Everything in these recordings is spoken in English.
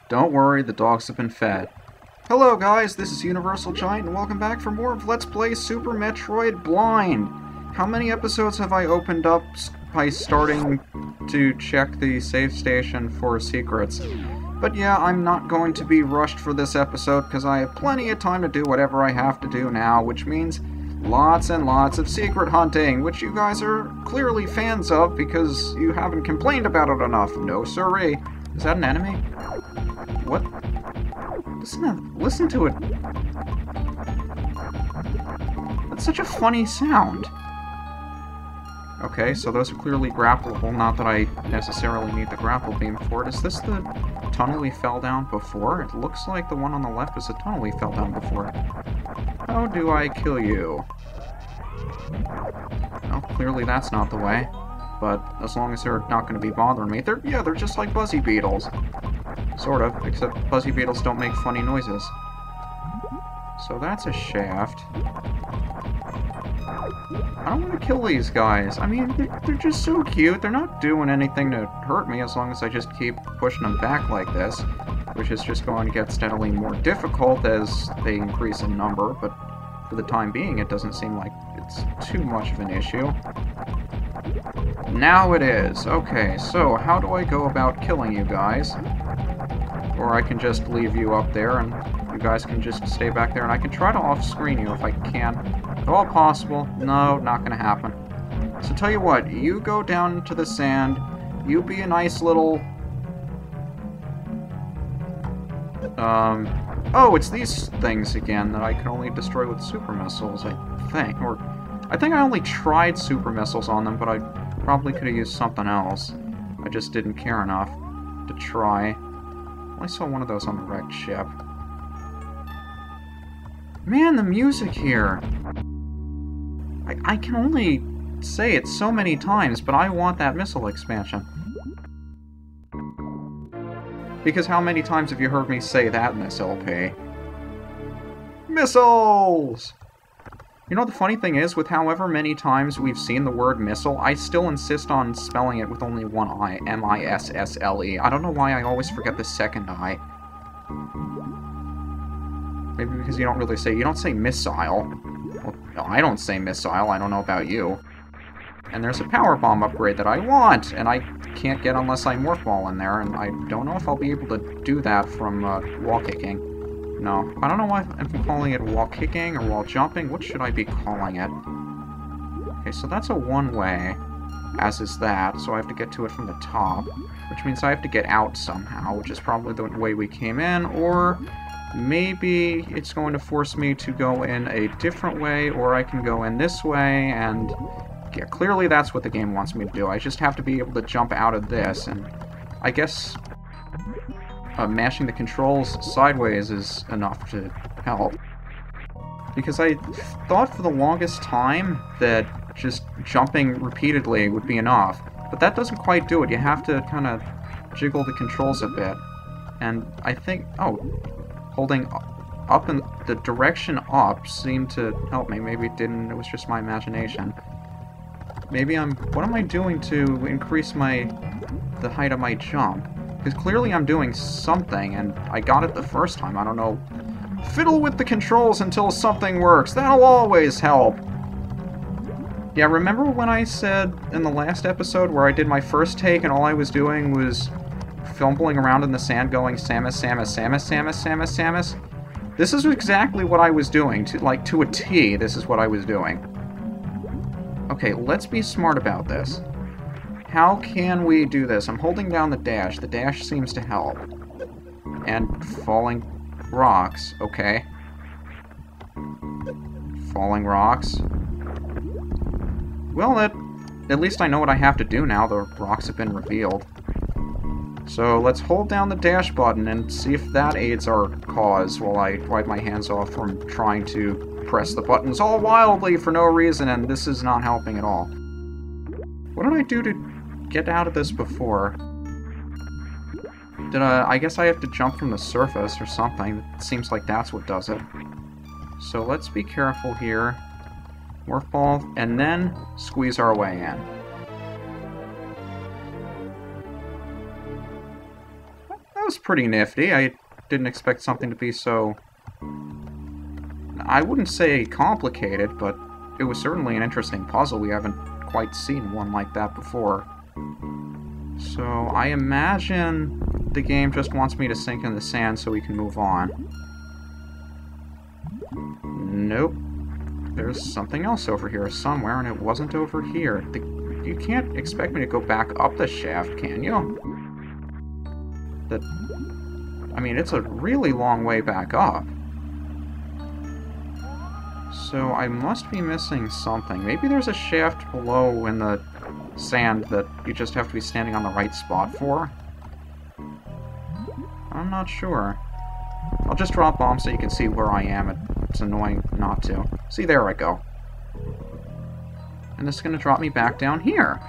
Don't worry, the dogs have been fed. Hello guys, this is UniversalGiant, and welcome back for more of Let's Play Super Metroid Blind. How many episodes have I opened up by starting to check the save station for secrets? But yeah, I'm not going to be rushed for this episode because I have plenty of time to do whatever I have to do now, which means lots and lots of secret hunting, which you guys are clearly fans of because you haven't complained about it enough. No siree. Is that an enemy? What? Listen to it. That's such a funny sound. Okay, so those are clearly grappleable, not that I necessarily need the grapple beam for it. Is this the tunnel we fell down before? It looks like the one on the left is the tunnel we fell down before. How do I kill you? Well, clearly that's not the way. But as long as they're not going to be bothering me, they're just like buzzy beetles. Sort of, except buzzy beetles don't make funny noises. So that's a shaft. I don't want to kill these guys. I mean, they're just so cute. They're not doing anything to hurt me as long as I just keep pushing them back like this, which is just going to get steadily more difficult as they increase in number, but for the time being, it doesn't seem like it's too much of an issue. Now it is. Okay, so how do I go about killing you guys? Or I can just leave you up there and you guys can just stay back there and I can try to off-screen you if I can. At all possible. No, not gonna happen. So tell you what, you go down into the sand, you be a nice little... Oh, it's these things again that I can only destroy with super missiles, I think. Or, I think I only tried super missiles on them, but I probably could have used something else. I just didn't care enough to try. I saw one of those on the wrecked ship. Man, the music here! I can only say it so many times, but I want that missile expansion. Because how many times have you heard me say that in this LP? Missiles! You know what the funny thing is, with however many times we've seen the word missile, I still insist on spelling it with only one I, M-I-S-S-L-E. I don't know why I always forget the second I. Maybe because you don't say missile. Well, no, I don't say missile, I don't know about you. And there's a power bomb upgrade that I want, and I can't get unless I morph ball in there, and I don't know if I'll be able to do that from wall kicking. No, I don't know why I'm calling it wall kicking or wall jumping. What should I be calling it? Okay, so that's a one-way, as is that, so I have to get to it from the top, which means I have to get out somehow, which is probably the way we came in, or maybe it's going to force me to go in a different way, or I can go in this way, and yeah, clearly that's what the game wants me to do. I just have to be able to jump out of this, and I guess mashing the controls sideways is enough to help. Because I thought for the longest time that just jumping repeatedly would be enough, but that doesn't quite do it. You have to kind of jiggle the controls a bit. And I think, holding up in the direction up seemed to help me. Maybe it didn't, it was just my imagination. Maybe what am I doing to increase the height of my jump? Because clearly I'm doing something, and I got it the first time. I don't know. Fiddle with the controls until something works. That'll always help. Yeah, remember when I said in the last episode where I did my first take and all I was doing was fumbling around in the sand going Samus, Samus, Samus, Samus, Samus, Samus? This is exactly what I was doing. To a T, this is what I was doing. Okay, let's be smart about this. How can we do this? I'm holding down the dash. The dash seems to help. And falling rocks. Okay. Falling rocks. Well, at least I know what I have to do now. The rocks have been revealed. So let's hold down the dash button and see if that aids our cause while I wipe my hands off from trying to press the buttons all wildly for no reason, and this is not helping at all. What did I do to get out of this before? I guess I have to jump from the surface or something. It seems like that's what does it. So let's be careful here. Morph ball, and then squeeze our way in. was pretty nifty. I didn't expect something to be so... I wouldn't say complicated, but it was certainly an interesting puzzle. We haven't quite seen one like that before. So I imagine the game just wants me to sink in the sand so we can move on. Nope. There's something else over here somewhere, and it wasn't over here. You can't expect me to go back up the shaft, can you? I mean, it's a really long way back up. So I must be missing something. Maybe there's a shaft below in the sand that you just have to be standing on the right spot for. I'm not sure. I'll just drop bombs so you can see where I am. It's annoying not to. See, there I go. And this is going to drop me back down here.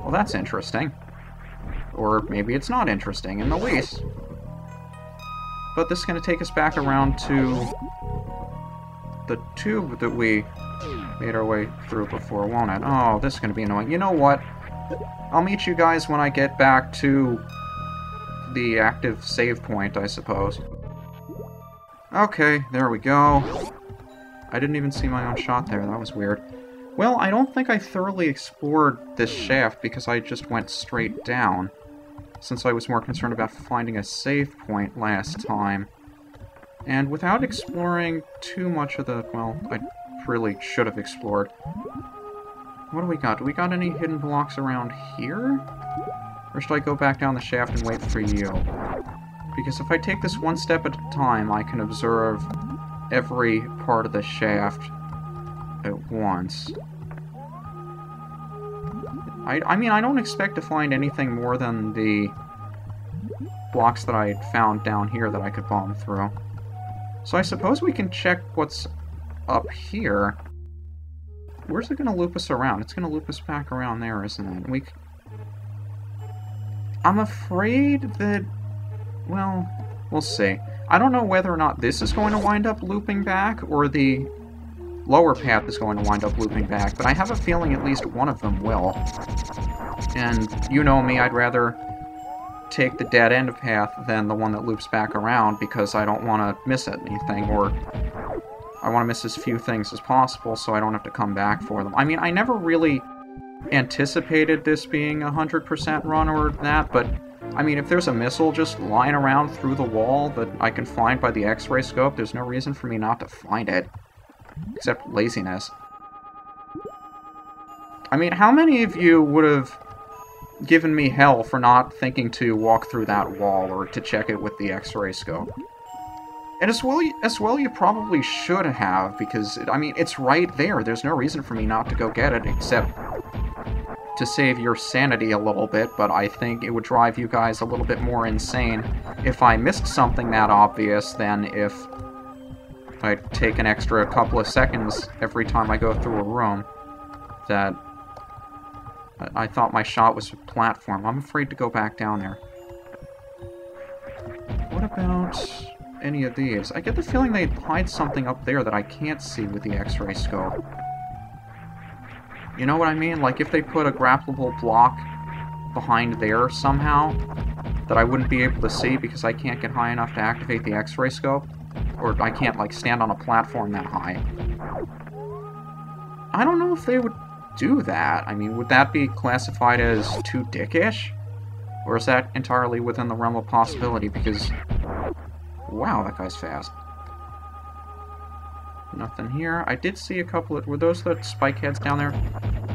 Well, that's interesting. Or maybe it's not interesting in the least. But this is going to take us back around to the tube that we made our way through before, won't it? Oh, this is going to be annoying. You know what? I'll meet you guys when I get back to the active save point, I suppose. Okay, there we go. I didn't even see my own shot there. That was weird. Well, I don't think I thoroughly explored this shaft because I just went straight down, since I was more concerned about finding a save point last time. And without exploring too much of the... well, I really should have explored. What do we got? Do we got any hidden blocks around here? Or should I go back down the shaft and wait for you? Because if I take this one step at a time, I can observe every part of the shaft at once. I mean, I don't expect to find anything more than the blocks that I found down here that I could bomb through. So I suppose we can check what's up here. Where's it going to loop us around? It's going to loop us back around there, isn't it? I'm afraid that... well, we'll see. I don't know whether or not this is going to wind up looping back, or the lower path is going to wind up looping back, but I have a feeling at least one of them will. And you know me, I'd rather take the dead-end path than the one that loops back around, because I don't want to miss anything, or I want to miss as few things as possible so I don't have to come back for them. I mean, I never really anticipated this being 100% run or that, but I mean, if there's a missile just lying around through the wall that I can find by the X-ray scope, there's no reason for me not to find it. Except laziness. I mean, how many of you would have given me hell for not thinking to walk through that wall or to check it with the X-ray scope? And as well you probably should have, because, I mean, it's right there. There's no reason for me not to go get it, except to save your sanity a little bit, but I think it would drive you guys a little bit more insane if I missed something that obvious than if I'd take an extra couple of seconds every time I go through a room that I thought my shot was a platform. I'm afraid to go back down there. What about any of these? I get the feeling they'd hide something up there that I can't see with the X-ray scope. You know what I mean? Like if they put a grappleable block behind there somehow that I wouldn't be able to see because I can't get high enough to activate the X-ray scope. Or I can't, like, stand on a platform that high. I don't know if they would do that. I mean, would that be classified as too dickish? Or is that entirely within the realm of possibility? Because, wow, that guy's fast. Nothing here. I did see a couple of... were those the spike heads down there?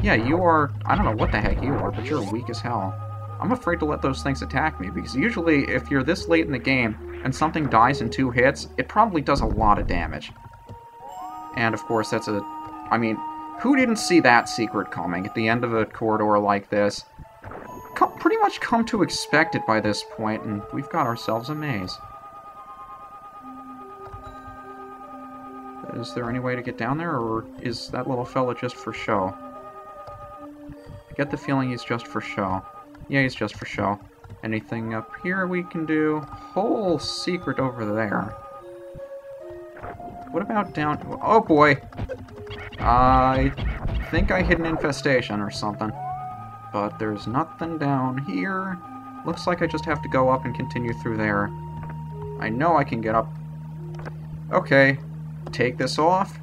Yeah, you are... I don't know what the heck you are, but you're weak as hell. I'm afraid to let those things attack me, because usually, if you're this late in the game, and something dies in 2 hits, it probably does a lot of damage. And, of course, that's a... I mean, who didn't see that secret coming at the end of a corridor like this? Pretty much come to expect it by this point, and we've got ourselves a maze. Is there any way to get down there, or is that little fella just for show? I get the feeling he's just for show. Yeah, he's just for show. Anything up here we can do? Whole secret over there. What about down... oh boy! I think I hit an infestation or something. But there's nothing down here. Looks like I just have to go up and continue through there. I know I can get up. Okay, take this off,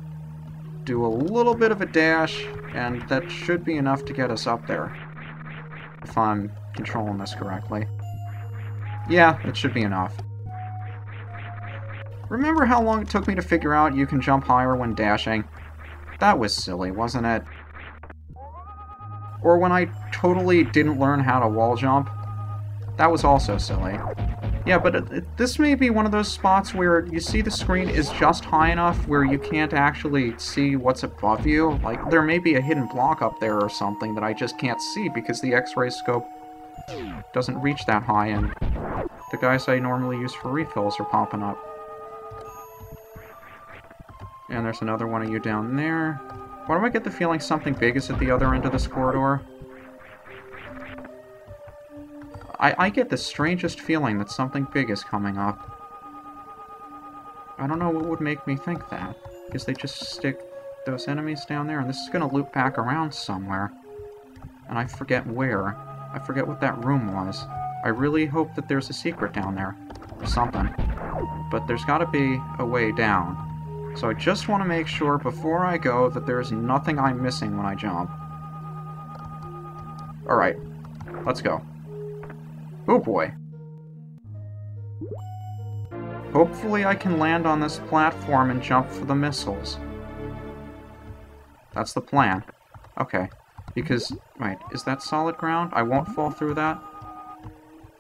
do a little bit of a dash, and that should be enough to get us up there. If I'm controlling this correctly. Yeah, it should be enough. Remember how long it took me to figure out you can jump higher when dashing? That was silly, wasn't it? Or when I totally didn't learn how to wall jump? That was also silly. Yeah, but this may be one of those spots where you see the screen is just high enough where you can't actually see what's above you. Like, there may be a hidden block up there or something that I just can't see because the X-ray scope doesn't reach that high, and the guys I normally use for refills are popping up. And there's another one of you down there. Why do I get the feeling something big is at the other end of this corridor? I get the strangest feeling that something big is coming up. I don't know what would make me think that. Because they just stick those enemies down there, and this is going to loop back around somewhere. And I forget where. I forget what that room was. I really hope that there's a secret down there. Or something. But there's got to be a way down. So I just want to make sure before I go that there's nothing I'm missing when I jump. Alright, let's go. Oh boy. Hopefully I can land on this platform and jump for the missiles. That's the plan. Okay. Because, right, is that solid ground? I won't fall through that?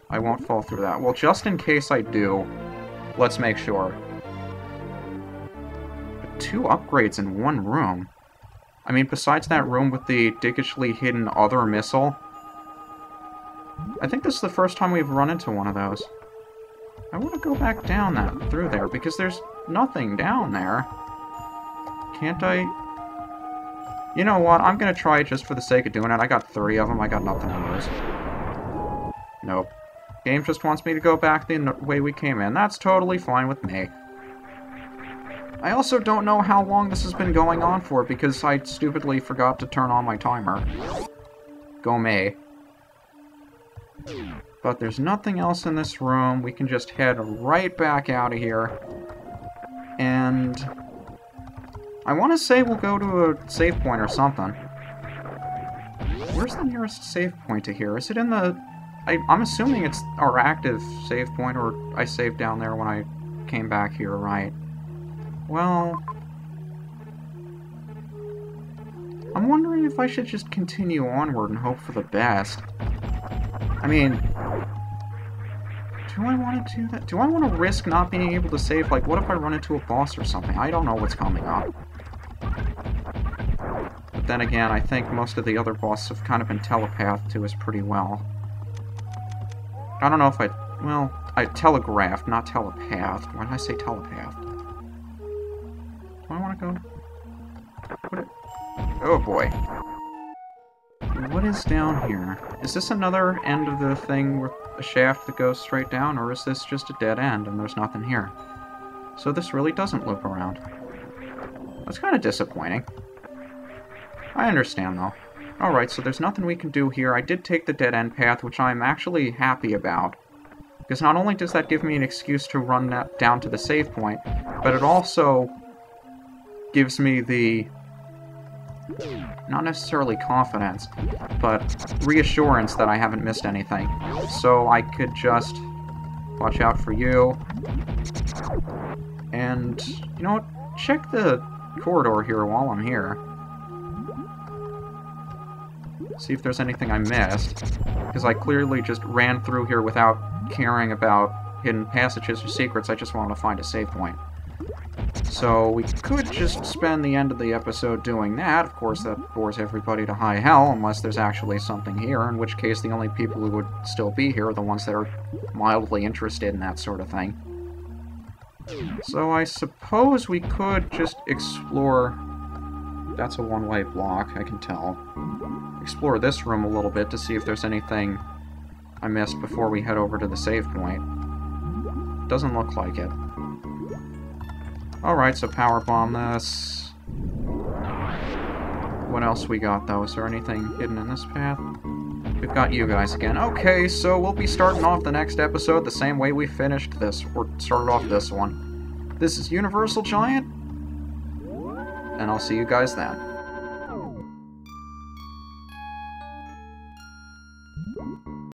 I won't fall through that. Well, just in case I do, let's make sure. 2 upgrades in one room. I mean, besides that room with the diggishly hidden other missile, I think this is the first time we've run into one of those. I want to go back down through there, because there's nothing down there. Can't I? You know what? I'm going to try it just for the sake of doing it. I got 30 of them. I got nothing to lose. Nope. Game just wants me to go back the way we came in. That's totally fine with me. I also don't know how long this has been going on for, because I stupidly forgot to turn on my timer. Go me. But there's nothing else in this room. We can just head right back out of here. And I want to say we'll go to a save point or something. Where's the nearest save point to here? Is it in the... I'm assuming it's our active save point, or I saved down there when I came back here, right? Well, I'm wondering if I should just continue onward and hope for the best. I mean, do I want to do that? Do I want to risk not being able to save? Like, what if I run into a boss or something? I don't know what's coming up. But then again, I think most of the other bosses have kind of been telepathed to us pretty well. I don't know if well, I telegraphed, not telepathed. Why did I say telepathed? Do I want to go? Oh boy. What is down here? Is this another end of the thing with a shaft that goes straight down, or is this just a dead end and there's nothing here? So this really doesn't loop around. That's kind of disappointing. I understand, though. Alright, so there's nothing we can do here. I did take the dead end path, which I'm actually happy about. Because not only does that give me an excuse to run that down to the save point, but it also gives me the, not necessarily confidence, but reassurance that I haven't missed anything. So I could just watch out for you. And, you know what? Check the corridor here while I'm here. See if there's anything I missed. Because I clearly just ran through here without caring about hidden passages or secrets. I just wanted to find a save point. So we could just spend the end of the episode doing that. Of course, that bores everybody to high hell, unless there's actually something here, in which case the only people who would still be here are the ones that are mildly interested in that sort of thing. So I suppose we could just explore... That's a one-way block, I can tell. Explore this room a little bit to see if there's anything I missed before we head over to the save point. Doesn't look like it. Alright, so power bomb this. What else we got, though? Is there anything hidden in this path? We've got you guys again. Okay, so we'll be starting off the next episode the same way we finished this, or started off this one. This is UniversalGiant, and I'll see you guys then.